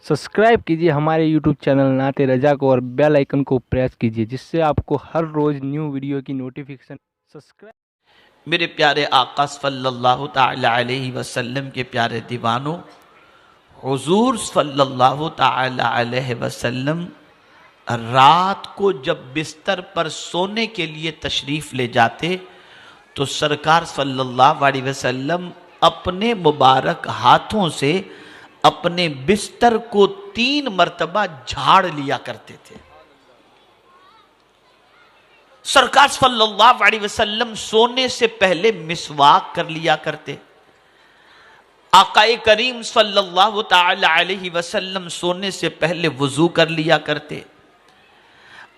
Subscribe कीजिए हमारे YouTube channel नाते रजा को और बेल आइकन को प्रेस कीजिए जिससे आपको हर रोज़ न्यू वीडियो की नोटिफिकेशन। सब्सक्राइब। मेरे प्यारे आका सल्लल्लाहु ताला अलैहि वसल्लम के प्यारे दीवानों, हुजूर सल्लल्लाहु ताला अलैहि वसल्लम रात को जब बिस्तर पर सोने के लिए तशरीफ़ ले जाते तो सरकार सल्लल्लाहु अलैहि वसल्लम अपने मुबारक हाथों से अपने बिस्तर को 3 मर्तबा झाड़ लिया करते थे। सरकार सल्लल्लाहु अलैहि वसल्लम सोने से पहले मिसवाक कर लिया करते। आकाए करीम सल्लल्लाहु ताला अलैहि वसल्लम सोने से पहले वुजू कर लिया करते।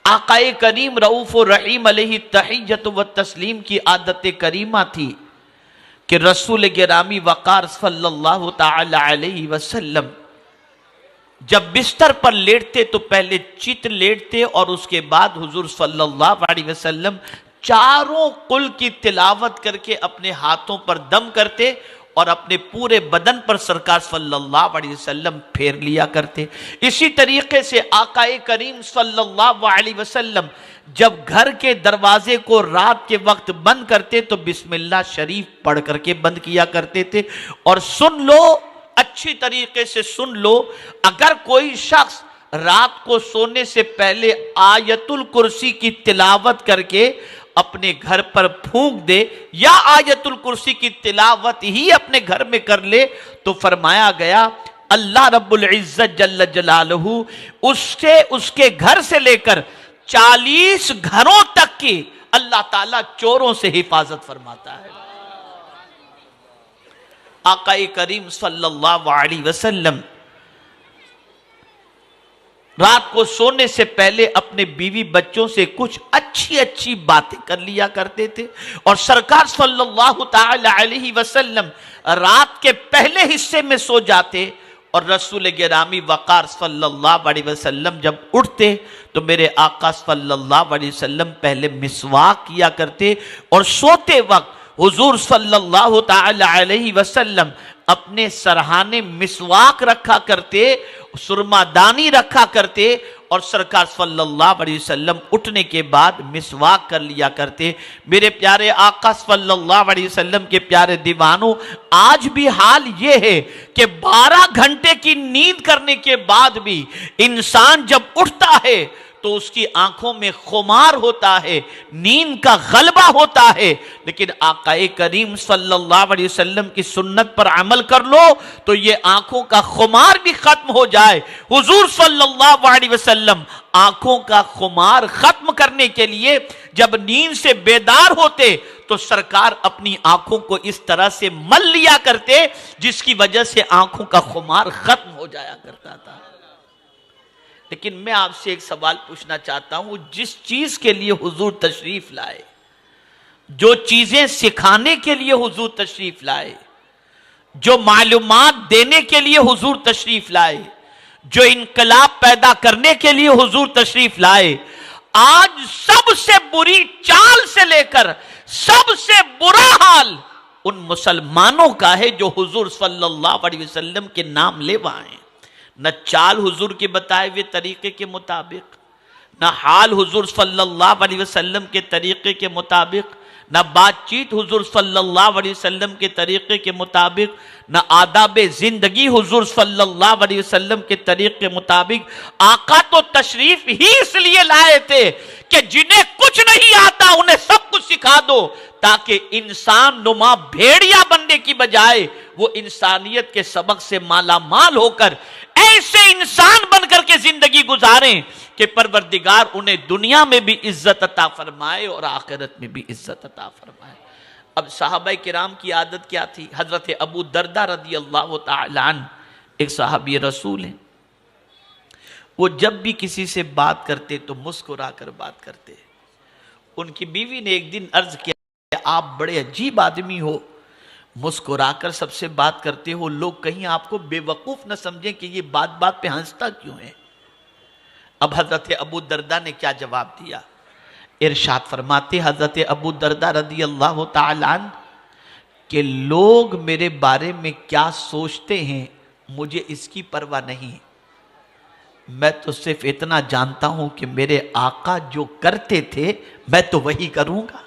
आकाए करीम रऊफ और रहीम अलैहि तहिय्यत व तस्लीम की आदत करीमा थी कि रसूल गिरामी वक़ार सल्लल्लाहु ताला अलैहि वसल्लम जब बिस्तर पर लेटते तो पहले चित लेटते और उसके बाद हुजूर सल्लल्लाहु अलैहि वसल्लम चारों कुल की तिलावत करके अपने हाथों पर दम करते और अपने पूरे बदन पर सरकार सल्लल्लाहु अलैहि वसल्लम फेर लिया करते। इसी तरीके से आकाए करीम सल्लल्लाहु अलैहि वसल्लम जब घर के दरवाजे को रात के वक्त बंद करते तो बिस्मिल्लाह शरीफ पढ़ करके बंद किया करते थे। और सुन लो, अच्छी तरीके से सुन लो, अगर कोई शख्स रात को सोने से पहले आयतुल कुर्सी की तिलावत करके अपने घर पर फूंक दे या आयतुल कुर्सी की तिलावत ही अपने घर में कर ले तो फरमाया गया अल्लाह रब्बुल इज्जत जल्ल जलालहू उससे उसके घर से लेकर 40 घरों तक की अल्लाह ताला चोरों से हिफाजत फरमाता है। आकाए करीम सल्लल्लाहु अलैहि वसल्लम रात को सोने से पहले अपने बीवी बच्चों से कुछ अच्छी अच्छी बातें कर लिया करते थे। और सरकार सल्लल्लाहु ताला अलैहि वसल्लम रात के पहले हिस्से में सो जाते और रसूल गिरामी वक़ार सल्लल्लाहु अलैहि वसल्लम जब उठते तो मेरे आका सल्लल्लाहु अलैहि वसल्लम पहले मिसवाक किया करते और सोते वक्त हुजूर सल्लल्लाहु ताला अलैहि वसल्लम अपने सरहाने मिसवाक रखा करते, सुरमादानी रखा करते और सरकार सल्लल्लाहु अलैहि वसल्लम उठने के बाद मिसवाक कर लिया करते। मेरे प्यारे आका सल्लल्लाहु अलैहि वसल्लम के प्यारे दीवानों, आज भी हाल ये है कि 12 घंटे की नींद करने के बाद भी इंसान जब उठता है तो उसकी आंखों में खुमार होता है, नींद का गलबा होता है। लेकिन आकाए करीम सल्लल्लाहु अलैहि वसल्लम की सुन्नत पर अमल कर लो तो ये आंखों का खुमार भी खत्म हो जाए। हुजूर सल्लल्लाहु अलैहि वसल्लम आंखों का खुमार खत्म करने के लिए जब नींद से बेदार होते तो सरकार अपनी आंखों को इस तरह से मल लिया करते जिसकी वजह से आंखों का खुमार खत्म हो जाया करता था। लेकिन मैं आपसे एक सवाल पूछना चाहता हूं, जिस चीज के लिए हुजूर तशरीफ लाए, जो चीजें सिखाने के लिए हुजूर तशरीफ लाए, जो मालूमात देने के लिए हुजूर तशरीफ लाए, जो इनकलाब पैदा करने के लिए हुजूर तशरीफ लाए, आज सबसे बुरी चाल से लेकर सबसे बुरा हाल उन मुसलमानों का है जो हुजूर सल्लल्लाहु अलैहि वसल्लम के नाम लेवाएं। न चाल हुजूर के बताए हुए तरीके के मुताबिक, न हाल हुजूर सल्लल्लाहु अलैहि वसल्लम के तरीके के मुताबिक, न बातचीत हुजूर सल्लल्लाहु अलैहि वसल्लम के तरीके के मुताबिक, न आदाब जिंदगी हुजूर सल्लल्लाहु अलैहि वसल्लम के तरीके के मुताबिक। आका तो तशरीफ ही इसलिए लाए थे कि जिन्हें कुछ नहीं आता उन्हें सब कुछ सिखा दो, ताकि इंसान नुमा भेड़िया बनने की बजाय वो इंसानियत के सबक से माला माल होकर ऐसे इंसान बनकर के जिंदगी गुजारें कि परवरदिगार उन्हें दुनिया में भी इज्जत अता फरमाए और आखिरत में भी इज्जत अता फरमाए। अब सहाबा किराम की आदत क्या थी? हजरत अबू दरदा रदी अल्लाह तआला अन्हु एक सहाबी रसूल हैं। वो जब भी किसी से बात करते तो मुस्कुरा कर बात करते। उनकी बीवी ने एक दिन अर्ज किया, आप बड़े अजीब आदमी हो, मुस्कुराकर सबसे बात करते हो, लोग कहीं आपको बेवकूफ न समझें कि ये बात बात पे हंसता क्यों है। अब हजरत अबू दरदा ने क्या जवाब दिया? इरशाद फरमाते हजरत अबू दरदा रदी अल्लाह तआला अन्हु कि लोग मेरे बारे में क्या सोचते हैं मुझे इसकी परवाह नहीं, میں تو صرف اتنا جانتا ہوں کہ میرے آقا جو کرتے تھے میں تو وہی کروں گا۔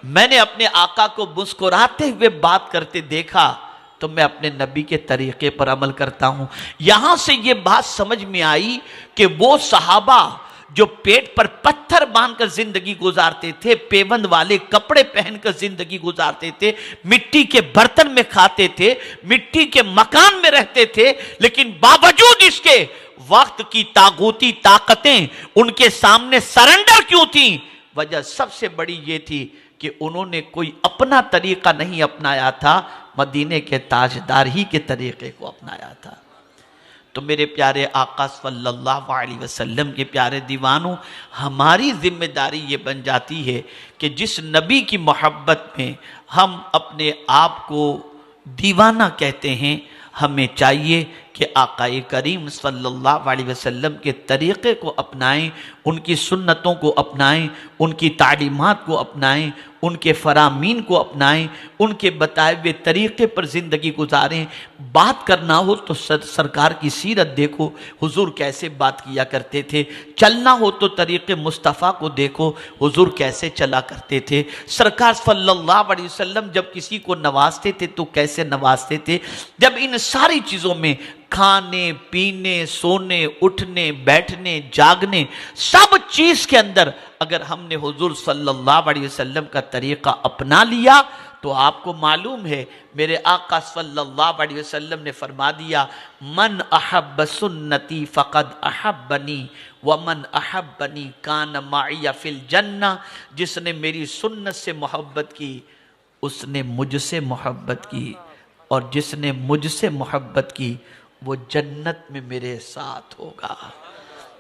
میں نے اپنے آقا کو مسکراتے ہوئے بات کرتے دیکھا تو میں اپنے نبی کے طریقے پر عمل کرتا ہوں۔ یہاں سے یہ بات سمجھ میں آئی کہ وہ صحابہ جو پیٹ پر پتھر باندھ کر زندگی گزارتے تھے، پیوند والے کپڑے پہن کر زندگی گزارتے تھے، مٹی کے برتن میں کھاتے تھے، مٹی کے مکان میں رہتے تھے، لیکن باوجود اس کے وقت کی طاغوتی طاقتیں ان کے سامنے سرنڈر کیوں تھیں؟ وجہ سب سے بڑی یہ تھی کہ انہوں نے کوئی اپنا طریقہ نہیں اپنایا تھا، مدینے کے تاجدار ہی کے طریقے کو اپنایا تھا۔ تو میرے پیارے آقا صلی اللہ علیہ وسلم کے پیارے دیوانوں، ہماری ذمہ داری یہ بن جاتی ہے کہ جس نبی کی محبت میں ہم اپنے آپ کو دیوانہ کہتے ہیں، ہمیں چاہیے کہ آقا کریم صلی اللہ علیہ وسلم کے طریقے کو اپنائیں، ان کی سنتوں کو اپنائیں، ان کی تعلیمات کو اپنائیں، ان کے فرامین کو اپنائیں، ان کے بتائے ہوئے طریقے پر زندگی گزاریں۔ بات کرنا ہو تو سرکار کی سیرت دیکھو، حضور کیسے بات کیا کرتے تھے۔ چلنا ہو تو طریق مصطفیٰ کو دیکھو، حضور کیسے چلا کرتے تھے۔ سرکار صلی اللہ علیہ وسلم جب کسی کو نوازتے تھے تو کیسے نوازتے تھے۔ جب ان ساری چیزوں میں کھانے پینے، سونے اٹھنے بیٹھنے جاگنے، سب چیز کے اندر اگر ہم نے حضور صلی اللہ علیہ وسلم کا طریقہ اپنا لیا تو آپ کو معلوم ہے میرے آقا صلی اللہ علیہ وسلم نے فرما دیا، من احب سنتی فقد احبنی ومن احبنی کان معی فی الجنہ۔ جس نے میری سنت سے محبت کی اس نے مجھ سے محبت کی، اور جس نے مجھ سے محبت کی وہ جنت میں میرے ساتھ ہوگا۔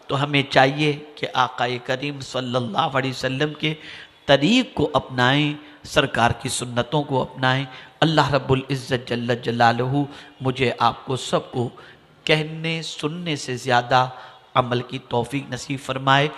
تو ہمیں چاہیے کہ آقا کریم صلی اللہ علیہ وسلم کے طریق کو اپنائیں، سرکار کی سنتوں کو اپنائیں۔ اللہ رب العزت جل جلالہ مجھے آپ کو سب کو کہنے سننے سے زیادہ عمل کی توفیق نصیب فرمائے۔